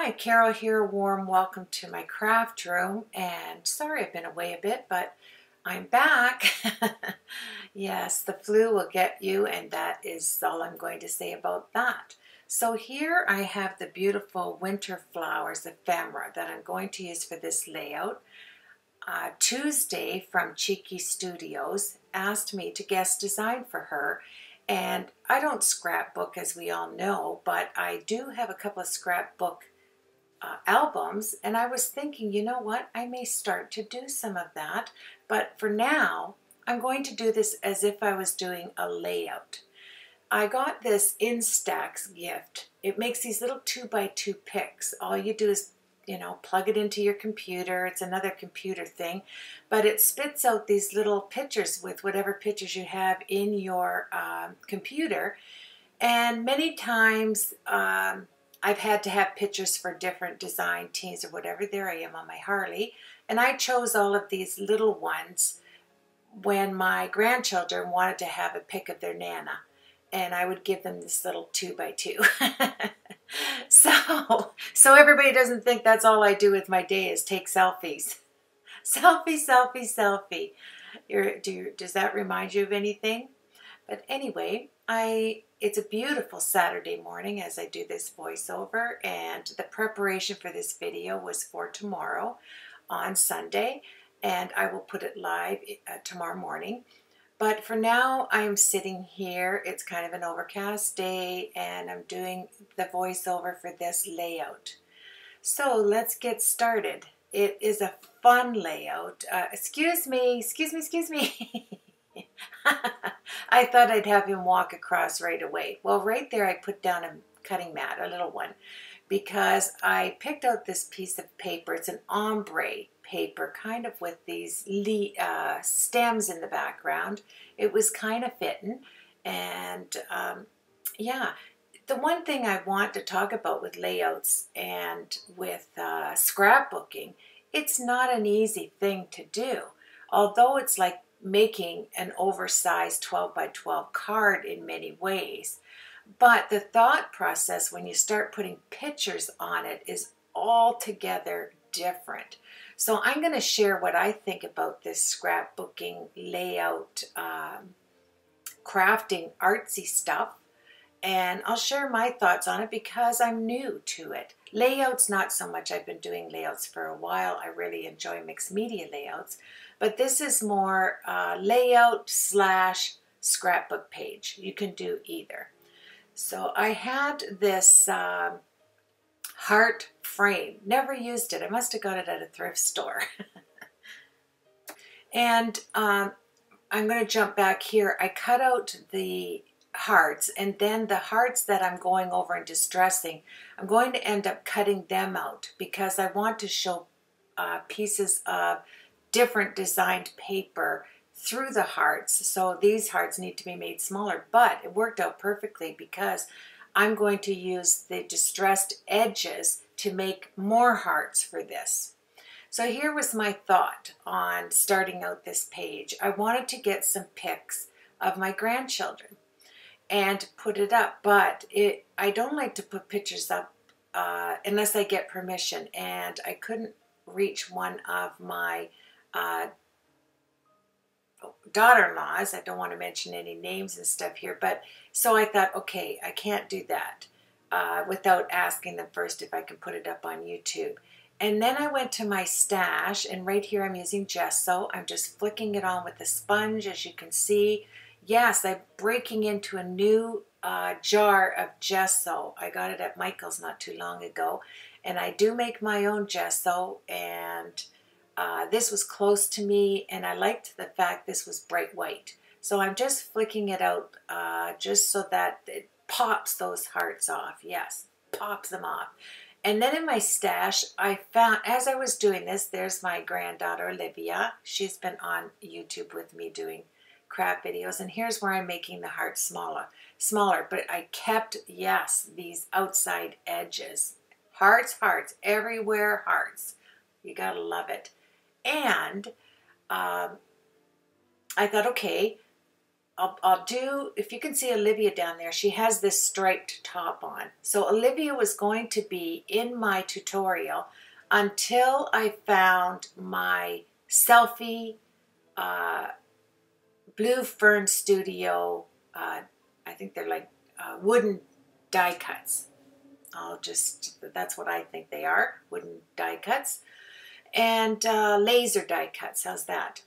Hi, Carol here. A warm welcome to my craft room. And sorry I've been away a bit, but I'm back. Yes, the flu will get you, and that is all I'm going to say about that. So here I have the beautiful winter flowers ephemera that I'm going to use for this layout. Tuesday from Cheeky Studios asked me to guest design for her. And I don't scrapbook, as we all know, but I do have a couple of scrapbook albums, and I was thinking, you know what, I may start to do some of that, but for now I'm going to do this as if I was doing a layout. I got this Instax gift. It makes these little 2x2 pics. All you do is, plug it into your computer. It's another computer thing, but it spits out these little pictures with whatever pictures you have in your computer. And many times I've had to have pictures for different design teams or whatever. There I am on my Harley. And I chose all of these little ones when my grandchildren wanted to have a pic of their Nana. And I would give them this little 2x2. So everybody doesn't think that's all I do with my day is take selfies. Selfie, selfie, selfie. Does that remind you of anything? But anyway, it's a beautiful Saturday morning as I do this voiceover, and the preparation for this video was for tomorrow on Sunday, and I will put it live tomorrow morning. But for now, I'm sitting here. It's kind of an overcast day, and I'm doing the voiceover for this layout. So let's get started. It is a fun layout. Excuse me. I thought I'd have him walk across right away. Well, right there I put down a cutting mat, a little one, because I picked out this piece of paper. It's an ombre paper, kind of with these stems in the background. It was kind of fitting, and yeah. The one thing I want to talk about with layouts and with scrapbooking, it's not an easy thing to do. Although it's like making an oversized 12x12 card in many ways. But the thought process when you start putting pictures on it is altogether different. So I'm going to share what I think about this scrapbooking, layout, crafting, artsy stuff. And I'll share my thoughts on it because I'm new to it. Layouts, not so much. I've been doing layouts for a while. I really enjoy mixed media layouts. But this is more layout / scrapbook page. You can do either. So I had this heart frame. Never used it. I must have got it at a thrift store. And I'm going to jump back here. I cut out the hearts, and then the hearts that I'm going over and distressing, I'm going to end up cutting them out because I want to show pieces of different designed paper through the hearts. So these hearts need to be made smaller, but it worked out perfectly because I'm going to use the distressed edges to make more hearts for this. So here was my thought on starting out this page. I wanted to get some pics of my grandchildren and put it up, but I don't like to put pictures up unless I get permission, and I couldn't reach one of my daughter-in-laws. I don't want to mention any names and stuff here, but so I thought, okay, I can't do that without asking them first if I can put it up on YouTube. And then I went to my stash, and right here I'm using gesso. I'm just flicking it on with a sponge, as you can see. Yes, I'm breaking into a new jar of gesso. I got it at Michael's not too long ago, and I do make my own gesso, and this was close to me, and I liked the fact this was bright white. So I'm just flicking it out just so that it pops those hearts off. Yes, pops them off. And then in my stash, I found, as I was doing this, there's my granddaughter, Olivia. She's been on YouTube with me doing craft videos, and here's where I'm making the hearts smaller, but I kept, yes, these outside edges. Hearts, everywhere hearts. You gotta love it. And I thought, okay, I'll do, if you can see Olivia down there, she has this striped top on. So Olivia was going to be in my tutorial until I found my Selfie uh, Blue Fern Studio, I think they're like wooden die cuts. That's what I think they are, wooden die cuts. And laser die cuts, how's that?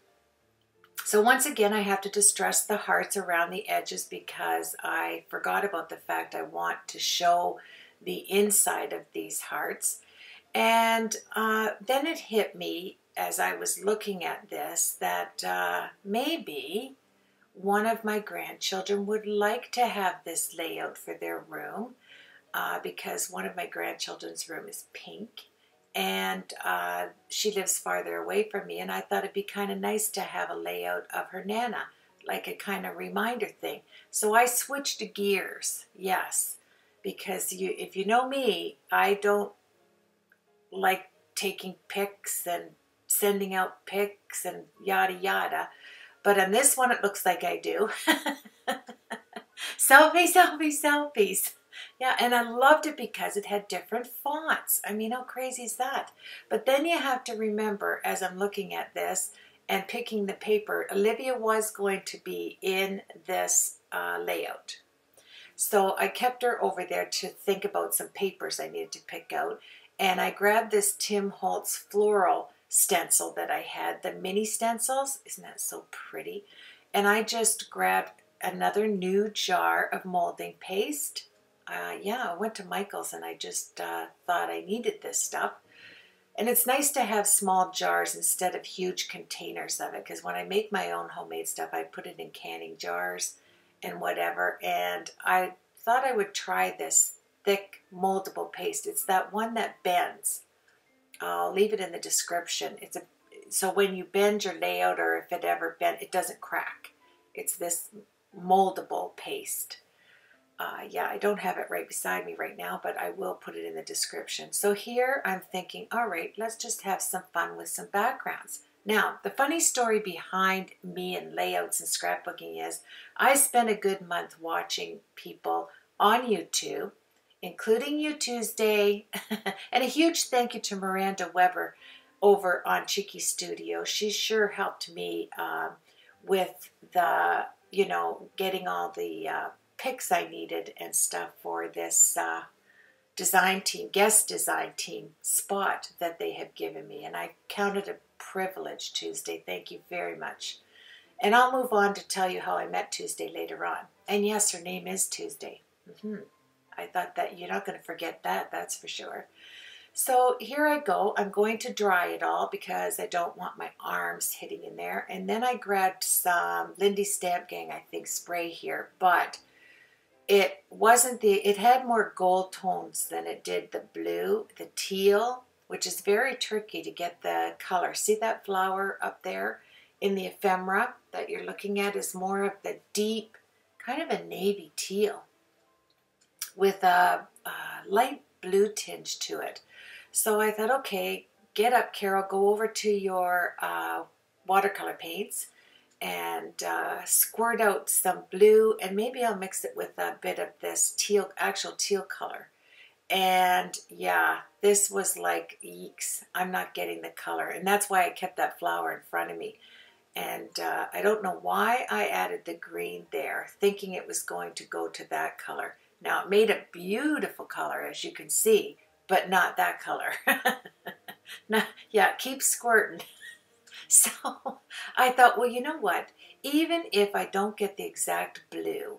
So once again, I have to distress the hearts around the edges because I forgot about the fact I want to show the inside of these hearts. And then it hit me as I was looking at this that maybe one of my grandchildren would like to have this layout for their room because one of my grandchildren's room is pink. And she lives farther away from me, and I thought it'd be kind of nice to have a layout of her Nana, like a kind of reminder thing. So I switched gears, yes, because if you know me, I don't like taking pics and sending out pics and yada yada. But on this one, it looks like I do. Selfie, selfie, selfies. Yeah, and I loved it because it had different fonts. I mean, how crazy is that? But then you have to remember, as I'm looking at this and picking the paper, Olivia was going to be in this layout. So I kept her over there to think about some papers I needed to pick out. And I grabbed this Tim Holtz floral stencil that I had, the mini stencils. Isn't that so pretty? And I just grabbed another new jar of molding paste. Yeah, I went to Michael's and I just thought I needed this stuff. And it's nice to have small jars instead of huge containers of it, because when I make my own homemade stuff, I put it in canning jars and whatever. And I thought I would try this thick moldable paste. It's that one that bends. I'll leave it in the description. So when you bend your layout, or if it ever bent, it doesn't crack. It's this moldable paste. Yeah, I don't have it right beside me right now, but I will put it in the description. So here I'm thinking, all right, let's just have some fun with some backgrounds. Now, the funny story behind me and layouts and scrapbooking is I spent a good month watching people on YouTube, including You Tuesday, and a huge thank you to Miranda Weber over on Cheeky Studio. She sure helped me with the, getting all the pics I needed and stuff for this design team, guest design team spot that they have given me. And I count it a privilege, Tuesday. Thank you very much. And I'll move on to tell you how I met Tuesday later on. And yes, her name is Tuesday. I thought that you're not going to forget that, that's for sure. So here I go. I'm going to dry it all because I don't want my arms hitting in there. And then I grabbed some Lindy Stamp Gang, I think, spray here. But it wasn't it had more gold tones than it did the blue, the teal, which is very tricky to get the color. See that flower up there in the ephemera that you're looking at is more of the deep, kind of a navy teal with a light blue tinge to it. So I thought, okay, get up, Carol, go over to your watercolor paints and squirt out some blue, and maybe I'll mix it with a bit of this teal, actual teal color. And yeah, this was like, yeeks, I'm not getting the color. And that's why I kept that flower in front of me. And I don't know why I added the green there, thinking it was going to go to that color. Now, it made a beautiful color, as you can see, but not that color. Yeah, keep squirting. So I thought, well, you know what? Even if I don't get the exact blue,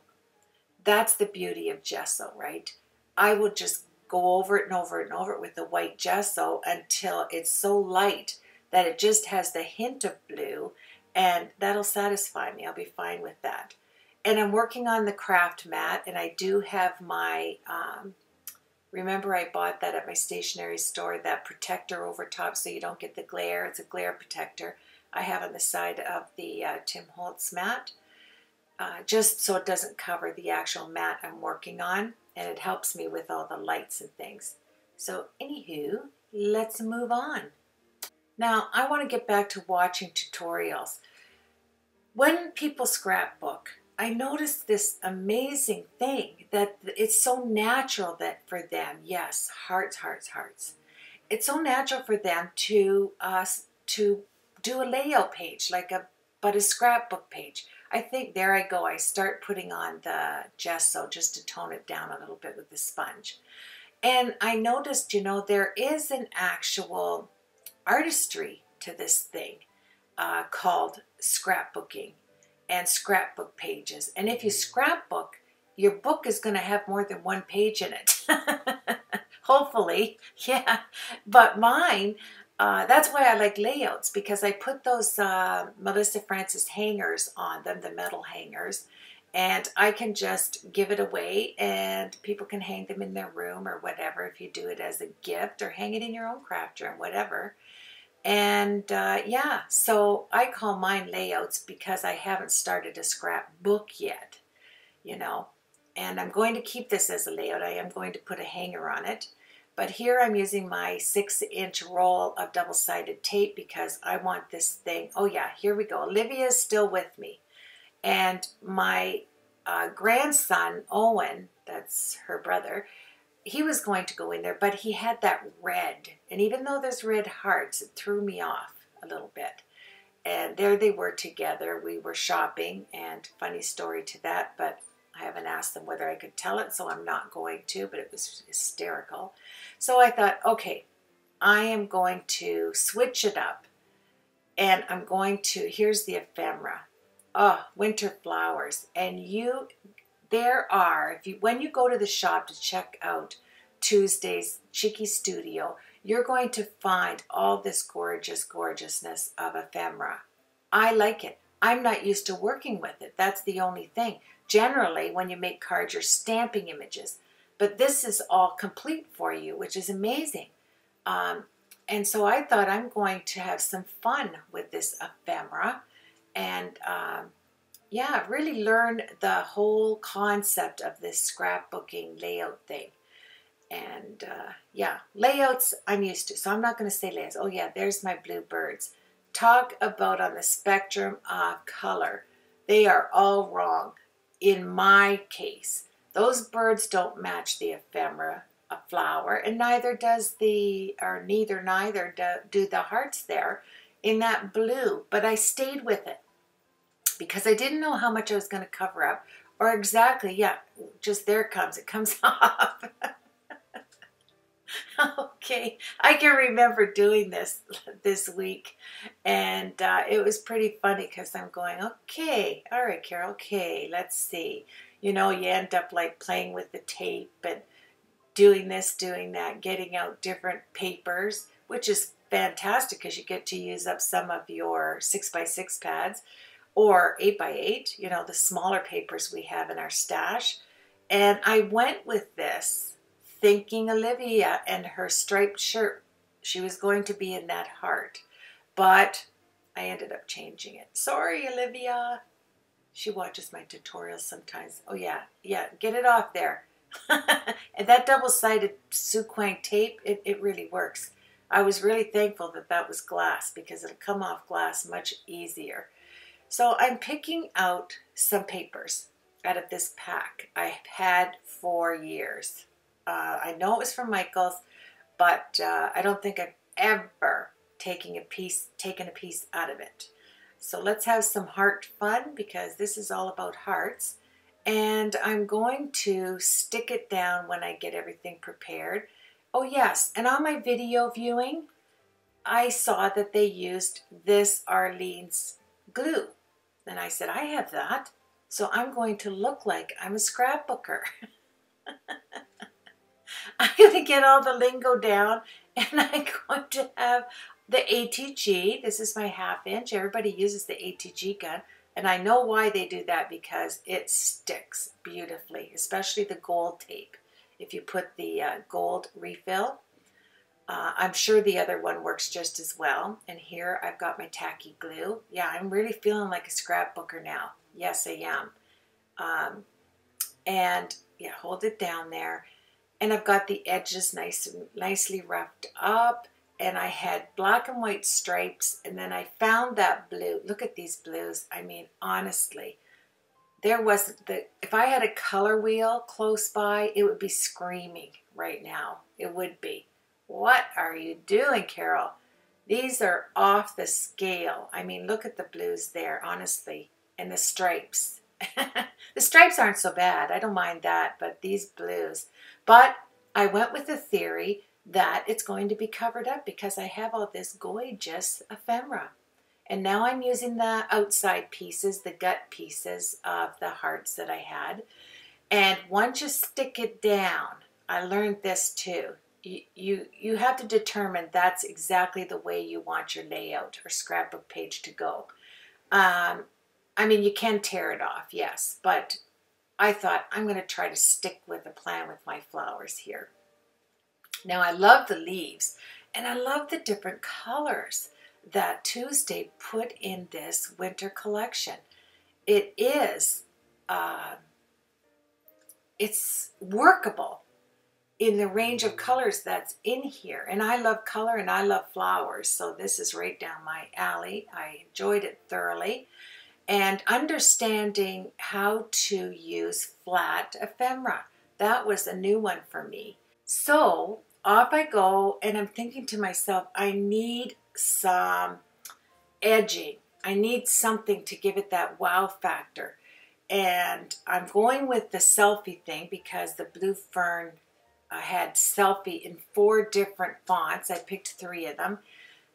that's the beauty of gesso, right? I will just go over it and over it and over it with the white gesso until it's so light that it just has the hint of blue, and that'll satisfy me. I'll be fine with that. And I'm working on the craft mat, and I do have my, remember I bought that at my stationery store, that protector over top so you don't get the glare. It's a glare protector I have on the side of the Tim Holtz mat, just so it doesn't cover the actual mat I'm working on, and it helps me with all the lights and things. So anywho, let's move on. Now, I want to get back to watching tutorials. When people scrapbook, I noticed this amazing thing that it's so natural that for them, yes, hearts, hearts, hearts. It's so natural for them to do a layout page, but a scrapbook page. I think there I go. I start putting on the gesso just to tone it down a little bit with the sponge. And I noticed, there is an actual artistry to this thing called scrapbooking and scrapbook pages. And if you scrapbook, your book is going to have more than one page in it. Hopefully, yeah. But mine, that's why I like layouts, because I put those Melissa Francis hangers on them, the metal hangers, and I can just give it away and people can hang them in their room or whatever if you do it as a gift, or hang it in your own craft room, whatever. And yeah, so I call mine layouts because I haven't started a scrapbook yet, and I'm going to keep this as a layout. I am going to put a hanger on it. But here I'm using my 6-inch roll of double-sided tape because I want this thing. Oh yeah, here we go. Olivia is still with me. And my grandson, Owen, that's her brother, he was going to go in there, but he had that red. And even though there's red hearts, it threw me off a little bit. And there they were together. We were shopping, and funny story to that, but I haven't asked them whether I could tell it, so I'm not going to, but it was hysterical. So I thought, okay, I am going to switch it up, and I'm going to, here's the ephemera. Oh, winter flowers. And there are, when you go to the shop to check out Tuesday's Cheeky Studio, you're going to find all this gorgeousness of ephemera. I like it. I'm not used to working with it. That's the only thing. Generally, when you make cards, you're stamping images. But this is all complete for you, which is amazing. And so I thought I'm going to have some fun with this ephemera. And yeah, really learn the whole concept of this scrapbooking layout thing. And yeah, layouts I'm used to, so I'm not going to say layouts. Oh yeah, there's my blue birds. Talk about on the spectrum of color. They are all wrong in my case. Those birds don't match the ephemera, a flower, and neither do the hearts there in that blue. But I stayed with it because I didn't know how much I was going to cover up, or exactly, yeah, just there it comes off. Okay, I can remember doing this week, and it was pretty funny because I'm going, okay, all right, Carol, okay, let's see. You end up like playing with the tape and doing this, doing that, getting out different papers, which is fantastic because you get to use up some of your 6x6 pads or 8x8, the smaller papers we have in our stash. And I went with this thinking Olivia and her striped shirt, she was going to be in that heart. But I ended up changing it. Sorry, Olivia. She watches my tutorials sometimes. Oh, yeah, get it off there. And that double-sided Suquang tape, it really works. I was really thankful that was glass because it'll come off glass much easier. So I'm picking out some papers out of this pack I've had for years. I know it was from Michael's, but I don't think I've ever taken a piece out of it. So let's have some heart fun because this is all about hearts. And I'm going to stick it down when I get everything prepared. Oh yes, and on my video viewing, I saw that they used this Arlene's glue. And I said, I have that. So I'm going to look like I'm a scrapbooker. I'm going to get all the lingo down, and I'm going to have the ATG. This is my 1/2 inch. Everybody uses the ATG gun, and I know why they do that because it sticks beautifully, especially the gold tape. If you put the gold refill, I'm sure the other one works just as well. And here I've got my tacky glue. Yeah, I'm really feeling like a scrapbooker now. Yes, I am. And yeah, hold it down there. And I've got the edges nicely roughed up. And I had black and white stripes. And then I found that blue. Look at these blues. I mean, honestly, there wasn't if I had a color wheel close by, it would be screaming right now. It would be. What are you doing, Carol? These are off the scale. I mean, look at the blues there, honestly, and the stripes. The stripes aren't so bad. I don't mind that, but these blues. But I went with the theory that it's going to be covered up because I have all this gorgeous ephemera. And now I'm using the outside pieces, the gut pieces of the hearts that I had. And once you stick it down, I learned this too. You have to determine that's exactly the way you want your layout or scrapbook page to go. I mean, you can tear it off, yes, but I thought I'm going to try to stick with a plan with my flowers here. Now, I love the leaves, and I love the different colors that Tuesday put in this winter collection. It is, it's workable in the range of colors that's in here. And I love color and I love flowers, so this is right down my alley. I enjoyed it thoroughly. And understanding how to use flat ephemera. That was a new one for me. So off I go, and I'm thinking to myself, I need some edging. I need something to give it that wow factor. And I'm going with the Selfie thing because the blue fern had Selfie in 4 different fonts. I picked 3 of them.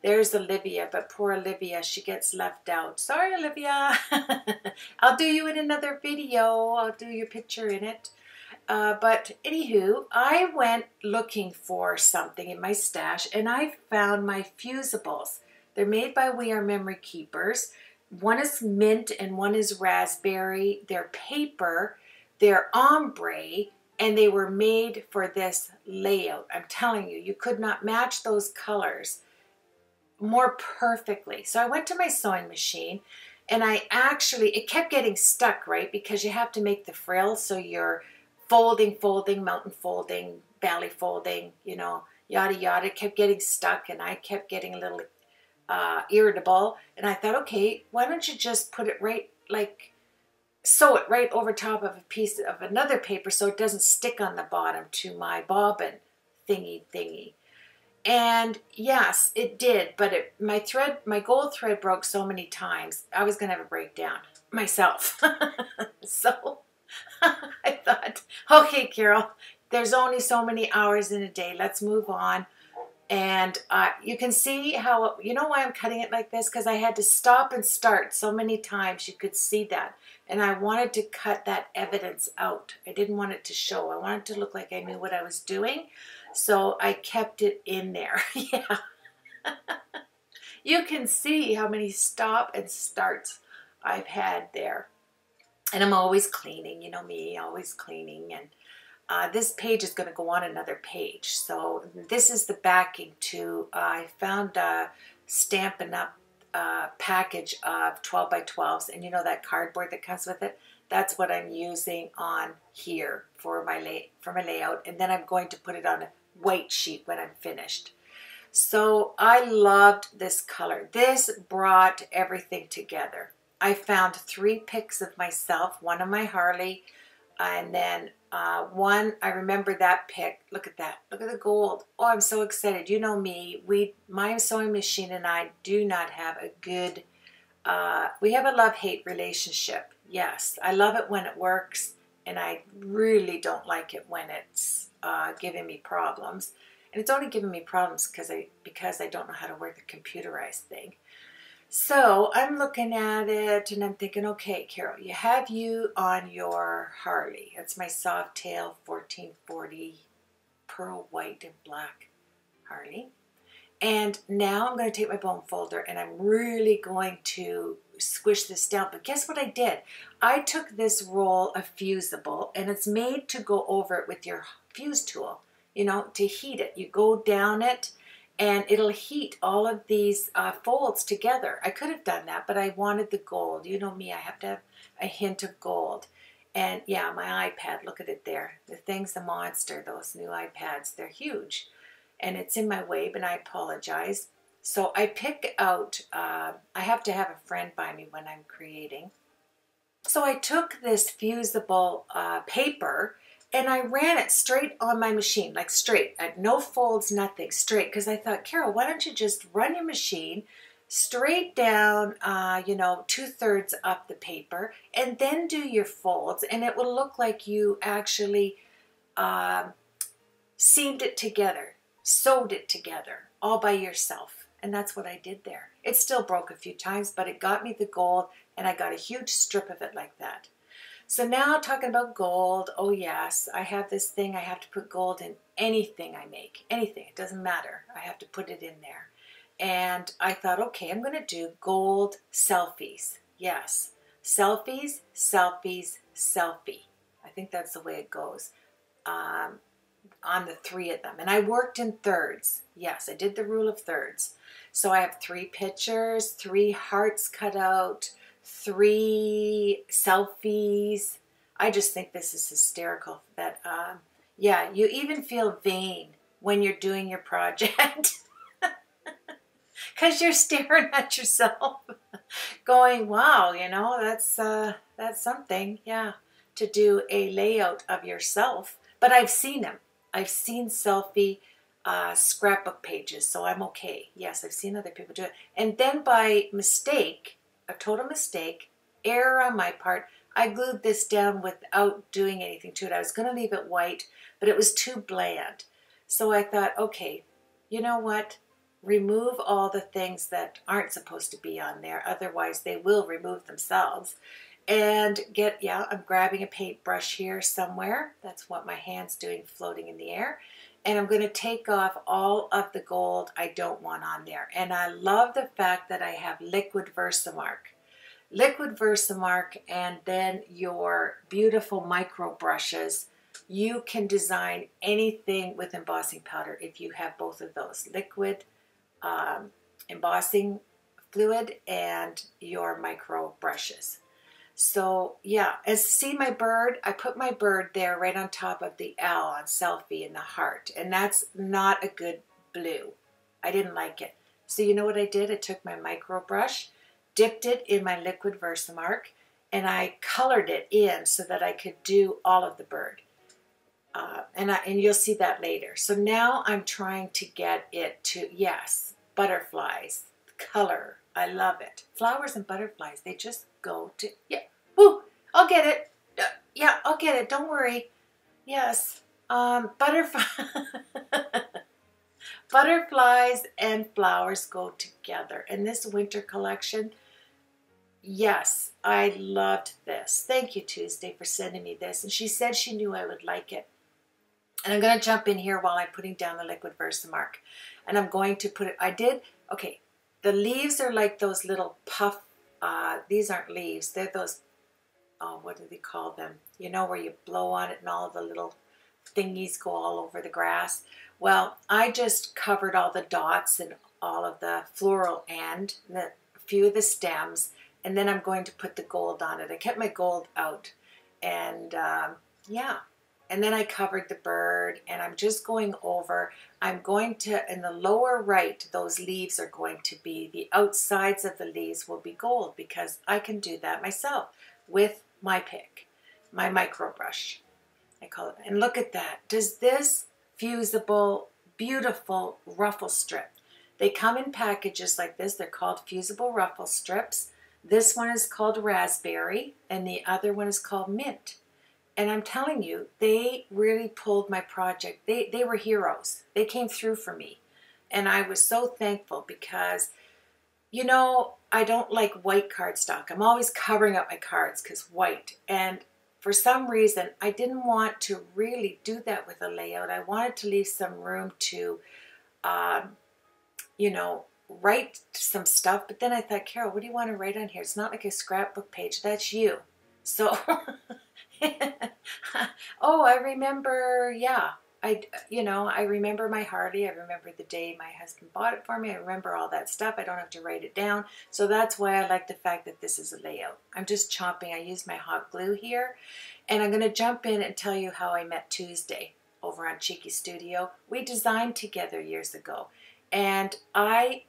There's Olivia, but poor Olivia, she gets left out. Sorry, Olivia. I'll do you in another video. I'll do your picture in it. But anywho, I went looking for something in my stash, and I found my fusibles. They're made by We Are Memory Keepers. One is mint and one is raspberry. They're paper, they're ombre, and they were made for this layout. I'm telling you, you could not match those colors more perfectly. So I went to my sewing machine, and it kept getting stuck, right? Because you have to make the frill, so you're folding, mountain folding, belly folding, you know, yada yada. It kept getting stuck, and I kept getting a little irritable. And I thought, okay, why don't you just put it right, like sew it right over top of a piece of another paper so it doesn't stick on the bottom to my bobbin thingy. And yes, it did, but my gold thread broke so many times, I was going to have a breakdown myself. So I thought, okay, Carol, there's only so many hours in a day. Let's move on. And you can see how, you know why I'm cutting it like this? Because I had to stop and start so many times. You could see that. And I wanted to cut that evidence out. I didn't want it to show. I wanted it to look like I knew what I was doing. So I kept it in there. Yeah. You can see how many stop and starts I've had there. And I'm always cleaning, you know me, always cleaning. And this page is going to go on another page. So this is the backing to, I found a Stampin' Up! Package of 12 by 12s. And you know that cardboard that comes with it? That's what I'm using on here for my layout. And then I'm going to put it on a white sheet when I'm finished. So I loved this color. This brought everything together. I found 3 pics of myself, one of my Harley, and then one, I remember that pic. Look at that. Look at the gold. Oh, I'm so excited. You know me. My sewing machine and I do not have a good, we have a love-hate relationship. Yes, I love it when it works, and I really don't like it when it's giving me problems. And it's only giving me problems because I don't know how to work the computerized thing. So I'm looking at it and I'm thinking, okay, Carol, you have you on your Harley. It's my Softail 1440 pearl white and black Harley. And now I'm going to take my bone folder and I'm really going to squish this down. But guess what I did? I took this roll of fusible, and it's made to go over it with your fuse tool, you know, to heat it. You go down it, and it'll heat all of these folds together. I could have done that, but I wanted the gold. You know me, I have to have a hint of gold. And yeah, my iPad, look at it there. The thing's a monster, those new iPads. They're huge. And it's in my way, but I apologize. So I pick out, I have to have a friend by me when I'm creating. So I took this fusible paper and I ran it straight on my machine, like straight, no folds, nothing, straight. Because I thought, Carol, why don't you just run your machine straight down, you know, 2/3 up the paper, and then do your folds, and it will look like you actually seamed it together, sewed it together, all by yourself. And that's what I did there. It still broke a few times, but it got me the gold, and I got a huge strip of it like that. So now talking about gold, oh yes, I have this thing, I have to put gold in anything I make, anything, it doesn't matter. I have to put it in there. And I thought, okay, I'm going to do gold selfies. Yes, selfies, selfies, selfie. I think that's the way it goes on the 3 of them. And I worked in thirds. Yes, I did the rule of thirds. So I have 3 pictures, 3 hearts cut out, 3 selfies. I just think this is hysterical that, yeah, you even feel vain when you're doing your project because you're staring at yourself going, wow, you know, that's something, yeah, to do a layout of yourself. But I've seen them. I've seen selfie scrapbook pages, so I'm okay. Yes, I've seen other people do it. And then by mistake, a total mistake, error on my part, I glued this down without doing anything to it. I was going to leave it white, but it was too bland. So I thought, okay, you know what? Remove all the things that aren't supposed to be on there. Otherwise, they will remove themselves. And yeah, I'm grabbing a paintbrush here somewhere. That's what my hand's doing, floating in the air. And I'm going to take off all of the gold I don't want on there. And I love the fact that I have liquid Versamark. Liquid Versamark, and then your beautiful micro brushes. You can design anything with embossing powder if you have both of those. Liquid embossing fluid and your micro brushes. So yeah, as to see my bird, I put my bird there right on top of the L on Selfie in the heart. And that's not a good blue. I didn't like it. So you know what I did? I took my micro brush, dipped it in my liquid Versamark, and I colored it in so that I could do all of the bird. And you'll see that later. So now I'm trying to get it to, yes, butterflies, color. I love it. Flowers and butterflies, they just go to, yeah, woo, I'll get it. Yeah, I'll get it. Don't worry. Yes, butterflies and flowers go together. And this winter collection, yes, I loved this. Thank you, Tuesday, for sending me this. And she said she knew I would like it. And I'm going to jump in here while I'm putting down the liquid Versamark. And I'm going to put it, okay, the leaves are like those little puff, these aren't leaves, they're those, oh, what do they call them? You know, where you blow on it and all of the little thingies go all over the grass. Well, I just covered all the dots and all of the floral end, and a few of the stems, and then I'm going to put the gold on it. I kept my gold out, and yeah. And then I covered the bird, and I'm just going over. I'm going to, in the lower right, those leaves are going to be, the outsides of the leaves will be gold, because I can do that myself with my pick, my micro brush, I call it. And look at that. Does this fusible, beautiful ruffle strip. They come in packages like this. They're called fusible ruffle strips. This one is called raspberry, and the other one is called mint. And I'm telling you, they really pulled my project. They were heroes. They came through for me. And I was so thankful because, you know, I don't like white cardstock. I'm always covering up my cards because white. And for some reason, I didn't want to really do that with a layout. I wanted to leave some room to, you know, write some stuff. But then I thought, Carol, what do you want to write on here? It's not like a scrapbook page. That's you. So... oh, I remember, yeah, I remember my Harley. I remember the day my husband bought it for me. I remember all that stuff. I don't have to write it down. So that's why I like the fact that this is a layout. I'm just chopping. I use my hot glue here. And I'm going to jump in and tell you how I met Tuesday over on Cheeky Studio. We designed together years ago. And I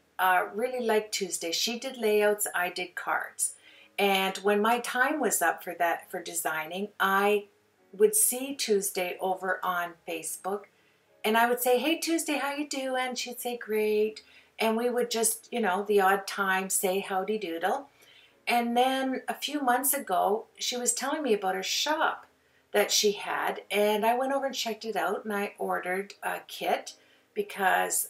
really liked Tuesday. She did layouts. I did cards. And when my time was up for that, for designing, I would see Tuesday over on Facebook, and I would say, "Hey Tuesday, how you doing?" She'd say, "Great." And we would just, you know, the odd time say howdy doodle. And then a few months ago, she was telling me about her shop that she had, and I went over and checked it out, and I ordered a kit because,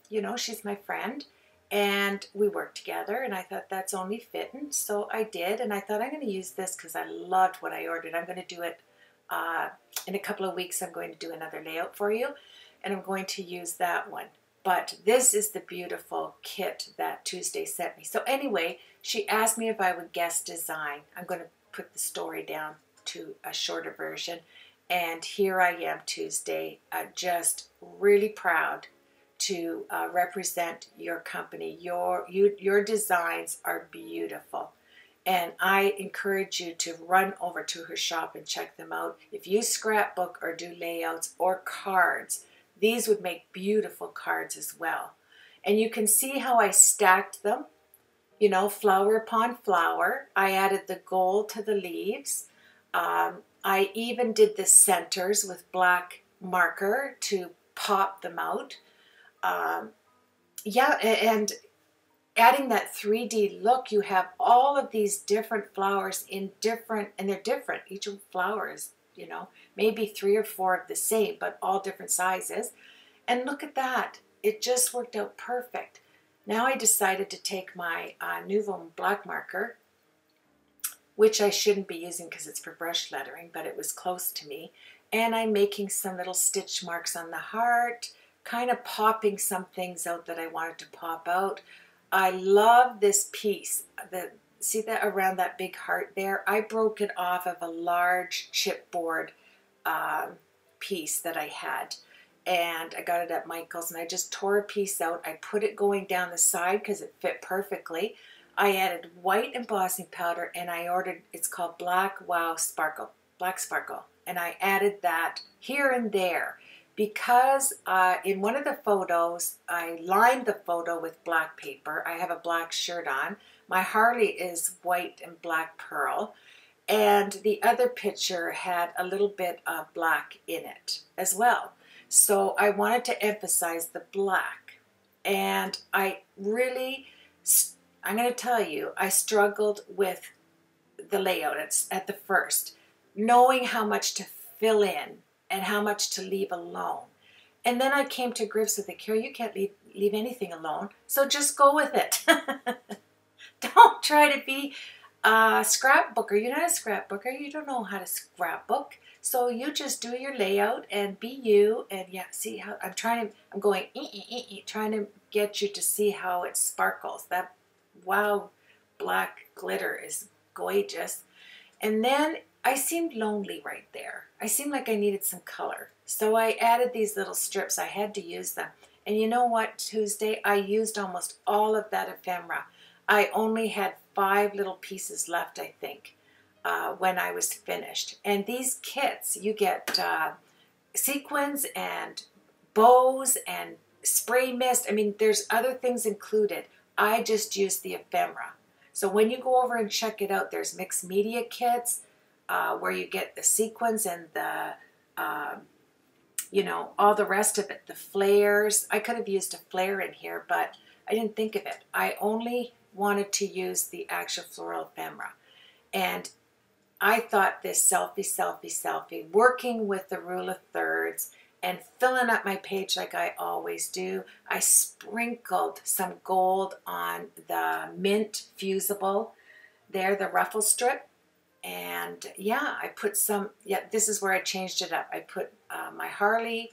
you know, she's my friend, and we work together, and I thought that's only fitting, so I did, and I thought I'm going to use this because I loved what I ordered. I'm going to do it in a couple of weeks. I'm going to do another layout for you, and I'm going to use that one. But this is the beautiful kit that Tuesday sent me. So anyway, she asked me if I would guest design. I'm going to put the story down to a shorter version. And here I am, Tuesday, just really proud to represent your company. Your designs are beautiful. And I encourage you to run over to her shop and check them out. If you scrapbook or do layouts or cards, these would make beautiful cards as well. And you can see how I stacked them, you know, flower upon flower. I added the gold to the leaves. I even did the centers with black marker to pop them out. Yeah, and adding that 3D look, you have all of these different flowers in different, and they're different. Each flower is, you know, maybe 3 or 4 of the same, but all different sizes. And look at that. It just worked out perfect. Now I decided to take my Nouveau black marker, which I shouldn't be using because it's for brush lettering, but it was close to me. And I'm making some little stitch marks on the heart, kind of popping some things out that I wanted to pop out. I love this piece. See that around that big heart there? I broke it off of a large chipboard piece that I had. And I got it at Michael's, and I just tore a piece out. I put it going down the side because it fit perfectly. I added white embossing powder, and I ordered, it's called Black Wow Sparkle, Black Sparkle. And I added that here and there because in one of the photos, I lined the photo with black paper. I have a black shirt on. My Harley is white and black pearl. And the other picture had a little bit of black in it as well. So I wanted to emphasize the black. And I really, I'm going to tell you, I struggled with the layout at the first, knowing how much to fill in and how much to leave alone. And then I came to grips with it. Carol, you can't leave anything alone, so just go with it. Don't try to be a scrapbooker. You're not a scrapbooker. You don't know how to scrapbook. So you just do your layout and be you. And yeah, see how I'm going, trying to get you to see how it sparkles. That wow black glitter is gorgeous. And then I seemed lonely right there. I seemed like I needed some color. So I added these little strips. I had to use them. And you know what, Tuesday? I used almost all of that ephemera. I only had 5 little pieces left, I think, when I was finished. And these kits, you get sequins and bows and spray mist. I mean, there's other things included. I just used the ephemera. So when you go over and check it out, there's mixed media kits where you get the sequins and the, you know, all the rest of it, the flares. I could have used a flare in here, but I didn't think of it. I only wanted to use the actual floral ephemera. And I thought this selfie, working with the rule of thirds and filling up my page like I always do. I sprinkled some gold on the mint fusible there, the ruffle strip. And yeah, I put some, yeah, this is where I changed it up. I put my Harley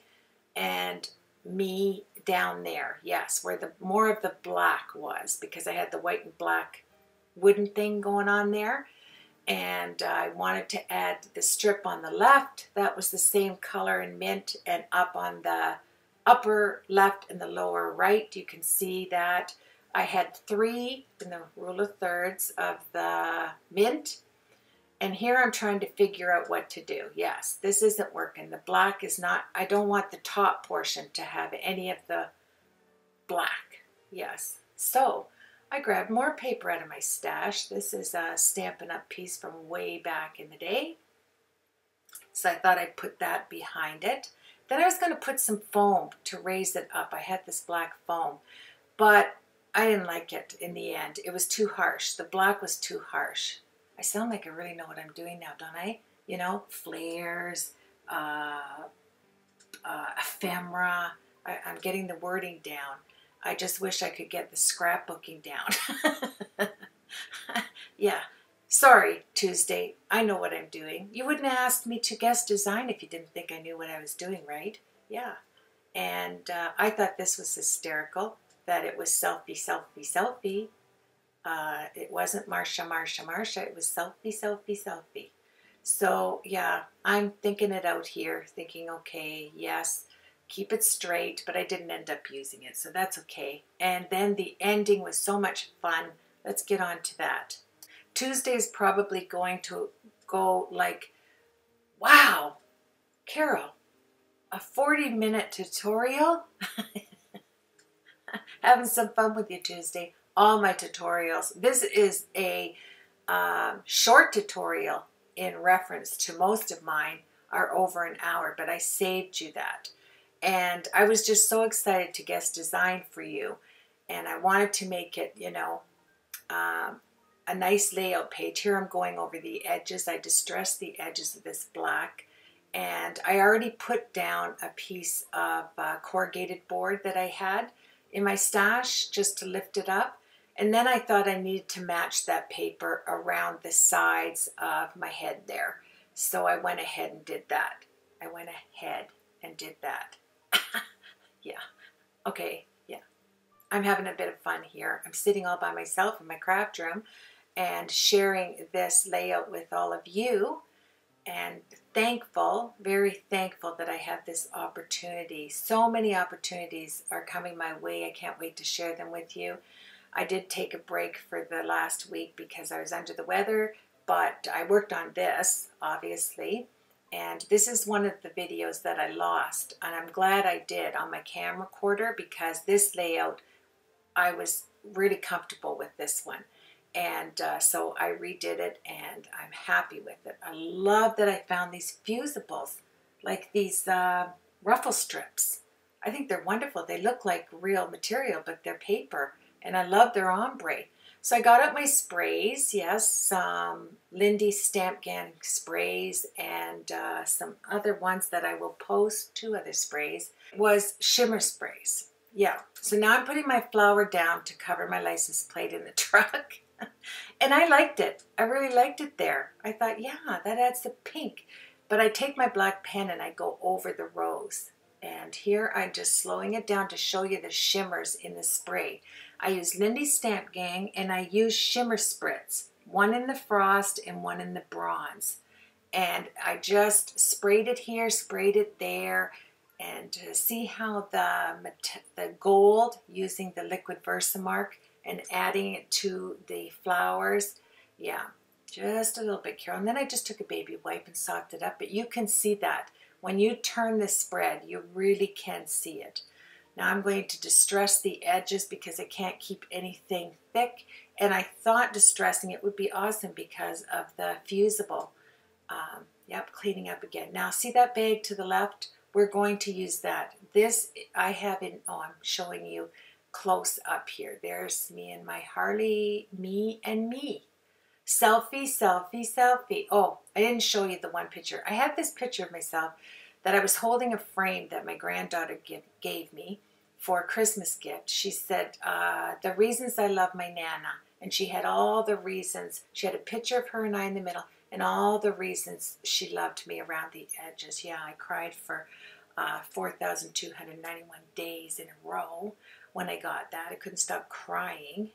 and me down there, yes, where the more of the black was, because I had the white and black wooden thing going on there. And I wanted to add the strip on the left. That was the same color in mint, and up on the upper left and the lower right, you can see that I had 3 in the rule of thirds of the mint. And here I'm trying to figure out what to do. Yes, this isn't working. The black is not, I don't want the top portion to have any of the black. Yes. So I grabbed more paper out of my stash. This is a Stampin' Up! Piece from way back in the day. So I thought I'd put that behind it. Then I was going to put some foam to raise it up. I had this black foam, but I didn't like it in the end. It was too harsh. The black was too harsh. I sound like I really know what I'm doing now, don't I? You know, flares, ephemera. I'm getting the wording down. I just wish I could get the scrapbooking down. Yeah. Sorry, Tuesday. I know what I'm doing. You wouldn't have asked me to guest design if you didn't think I knew what I was doing, right? Yeah. And I thought this was hysterical, that it was selfie, selfie, selfie. It wasn't Marsha, Marsha, Marsha. It was selfie, selfie, selfie. So, yeah, I'm thinking it out here, thinking, okay, yes, keep it straight, but I didn't end up using it, so that's okay. And then the ending was so much fun. Let's get on to that. Tuesday is probably going to go like, wow, Carol, a 40-minute tutorial? Having some fun with you, Tuesday. All my tutorials. This is a short tutorial in reference to most of mine are over an hour, but I saved you that. And I was just so excited to guest design for you. And I wanted to make it, you know, a nice layout page. Here I'm going over the edges. I distressed the edges of this black. And I already put down a piece of corrugated board that I had in my stash just to lift it up. And then I thought I needed to match that paper around the sides of my head there. So I went ahead and did that. Yeah. Okay, yeah. I'm having a bit of fun here. I'm sitting all by myself in my craft room and sharing this layout with all of you. And thankful, very thankful that I have this opportunity. So many opportunities are coming my way. I can't wait to share them with you. I did take a break for the last week because I was under the weather, but I worked on this, obviously. And this is one of the videos that I lost, and I'm glad I did on my camcorder because this layout, I was really comfortable with this one. And so I redid it, and I'm happy with it. I love that I found these fusibles, like these ruffle strips. I think they're wonderful. They look like real material, but they're paper. And I love their ombre. So I got out my sprays, yes, some Lindy Stamp Gang sprays and some other ones that I will post, 2 other sprays, was shimmer sprays. Yeah, so now I'm putting my flower down to cover my license plate in the truck. And I liked it. I really liked it there. I thought, yeah, that adds the pink. But I take my black pen and I go over the rose. And here I'm just slowing it down to show you the shimmers in the spray. I use Lindy Stamp Gang and I use shimmer spritz. One in the frost and one in the bronze. And I just sprayed it here, sprayed it there. And to see how the gold, using the liquid Versamark and adding it to the flowers. Yeah, just a little bit, Carol. And then I just took a baby wipe and sopped it up. But you can see that. When you turn the spread, you really can see it. Now I'm going to distress the edges because I can't keep anything thick. And I thought distressing it would be awesome because of the fusible. Yep, cleaning up again. Now see that bag to the left? We're going to use that. This I have in, oh, I'm showing you close up here. There's me and my Harley, me and me. Selfie, selfie, selfie. Oh, I didn't show you the one picture. I have this picture of myself that I was holding a frame that my granddaughter gave me for a Christmas gift. She said, the reasons I love my Nana. And she had all the reasons. She had a picture of her and I in the middle and all the reasons she loved me around the edges. Yeah, I cried for 4,291 days in a row when I got that. I couldn't stop crying.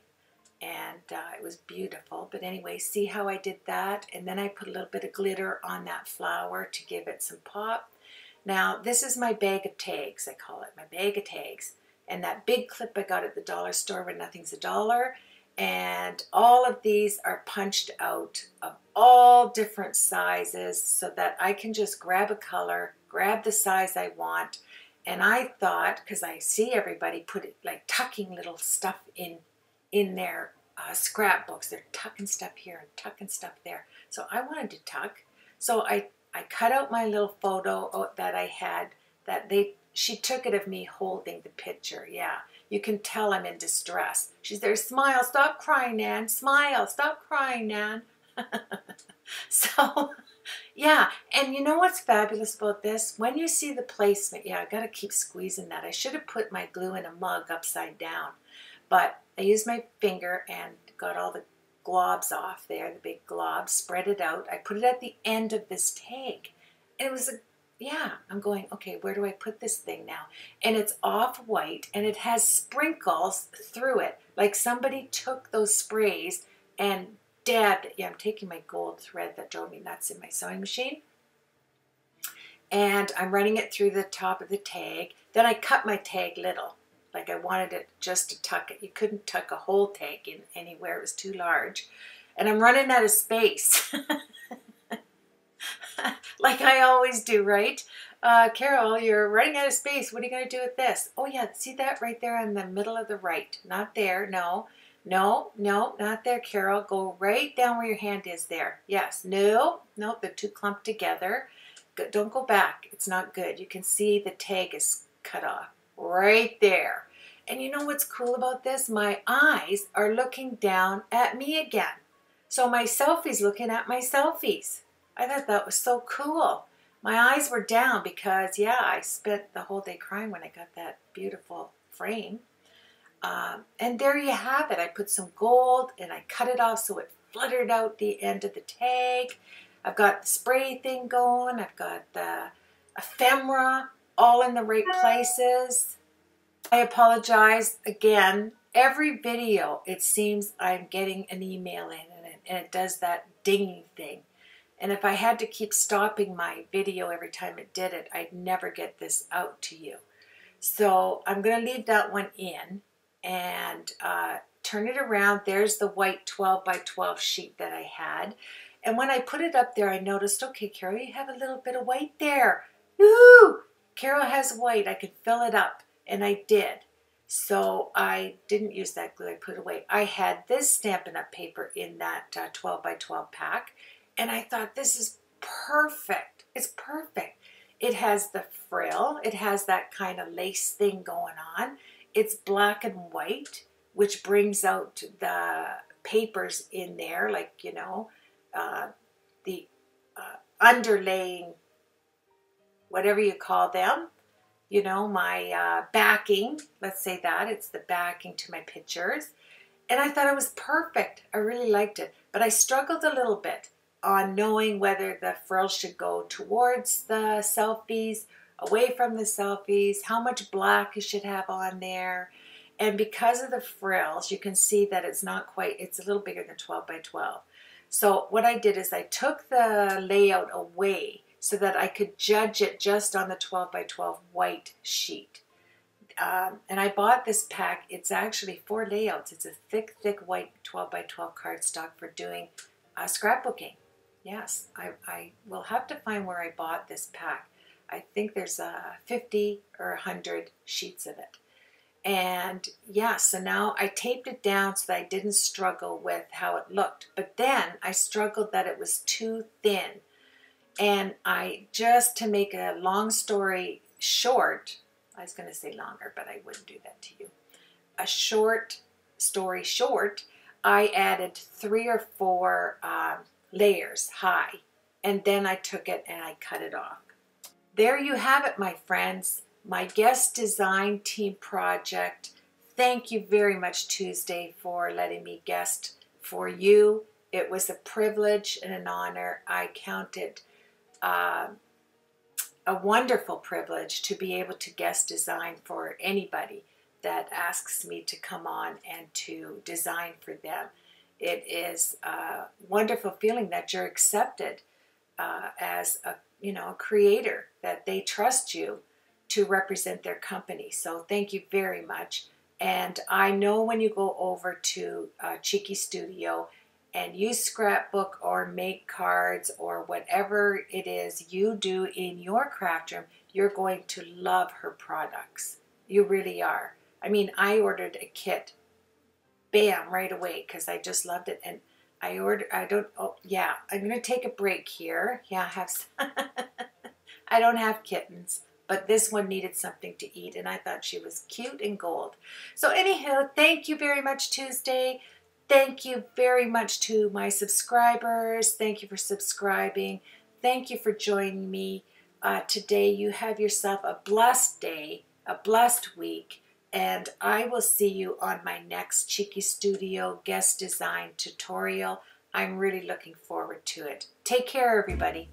And it was beautiful. But anyway, see how I did that? And then I put a little bit of glitter on that flower to give it some pop. Now, this is my bag of tags, I call it, my bag of tags. And that big clip I got at the dollar store where nothing's a dollar. And all of these are punched out of all different sizes so that I can just grab a color, grab the size I want. And I thought, because I see everybody put it like tucking little stuff in their scrapbooks. They're tucking stuff here and tucking stuff there. So I wanted to tuck. So I cut out my little photo that I had that she took it of me holding the picture. Yeah, you can tell I'm in distress. She's there, smile, stop crying, Nan. Smile, stop crying, Nan. So, yeah, and you know what's fabulous about this? When you see the placement, yeah, I got to keep squeezing that. I should have put my glue in a mug upside down, but I used my finger and got all the globs off there, the big globs, spread it out. I put it at the end of this tag, and it was yeah, I'm going, okay, where do I put this thing now? And it's off-white, and it has sprinkles through it, like somebody took those sprays and dabbed it. Yeah, I'm taking my gold thread that drove me nuts in my sewing machine, and I'm running it through the top of the tag. Then I cut my tag little, like I wanted it just to tuck it. You couldn't tuck a whole tag in anywhere. It was too large. And I'm running out of space. Like I always do, right? Carol, you're running out of space. What are you going to do with this? Oh, yeah, see that right there in the middle of the right. Not there. No, no, no, not there, Carol. Go right down where your hand is there. Yes. No, no, they're too clumped together. Don't go back. It's not good. You can see the tag is cut off right there. And you know what's cool about this? My eyes are looking down at me again. So my selfie's looking at my selfies. I thought that was so cool. My eyes were down because, yeah, I spent the whole day crying when I got that beautiful frame. And there you have it. I put some gold and I cut it off so it fluttered out the end of the tag. I've got the spray thing going. I've got the ephemera all in the right places. I apologize again. Every video, it seems I'm getting an email in and it does that dinging thing. And if I had to keep stopping my video every time it did it, I'd never get this out to you. So I'm going to leave that one in and turn it around. There's the white 12 by 12 sheet that I had. And when I put it up there, I noticed, okay, Carol, you have a little bit of white there. Woo! Carol has white. I could fill it up. And I did. So I didn't use that glue. I put it away. I had this Stampin' Up! Paper in that 12 by 12 pack. And I thought, this is perfect. It's perfect. It has the frill. It has that kind of lace thing going on. It's black and white, which brings out the papers in there, like, you know, the underlaying, whatever you call them. You know, my backing, let's say that. It's the backing to my pictures. And I thought it was perfect. I really liked it. But I struggled a little bit on knowing whether the frill should go towards the selfies, away from the selfies, how much black you should have on there. And because of the frills, you can see that it's not quite, it's a little bigger than 12 by 12. So what I did is I took the layout away so that I could judge it just on the 12 by 12 white sheet. And I bought this pack. It's actually 4 layouts. It's a thick, thick white 12 by 12 cardstock for doing scrapbooking. Yes, I will have to find where I bought this pack. I think there's 50 or 100 sheets of it. And yeah, so now I taped it down so that I didn't struggle with how it looked. But then I struggled that it was too thin. And I, just to make a long story short, I was going to say longer, but I wouldn't do that to you. A short story short, I added 3 or 4 layers high, and then I took it and I cut it off. There you have it, my friends. My guest design team project. Thank you very much, Tuesday, for letting me guest for you. It was a privilege and an honor. I count it a wonderful privilege to be able to guest design for anybody that asks me to come on and to design for them. It is a wonderful feeling that you're accepted as a creator, that they trust you to represent their company. So thank you very much. And I know when you go over to Cheeky Studio and use scrapbook or make cards or whatever it is you do in your craft room, you're going to love her products. You really are. I mean, I ordered a kit bam, right away, because I just loved it. And I ordered, yeah, I'm going to take a break here. Yeah, I have, I don't have kittens, but this one needed something to eat, and I thought she was cute and gold. So anywho, thank you very much, Tuesday. Thank you very much to my subscribers. Thank you for subscribing. Thank you for joining me today. You have yourself a blessed day, a blessed week, and I will see you on my next Cheeky Studio guest design tutorial. I'm really looking forward to it. Take care, everybody.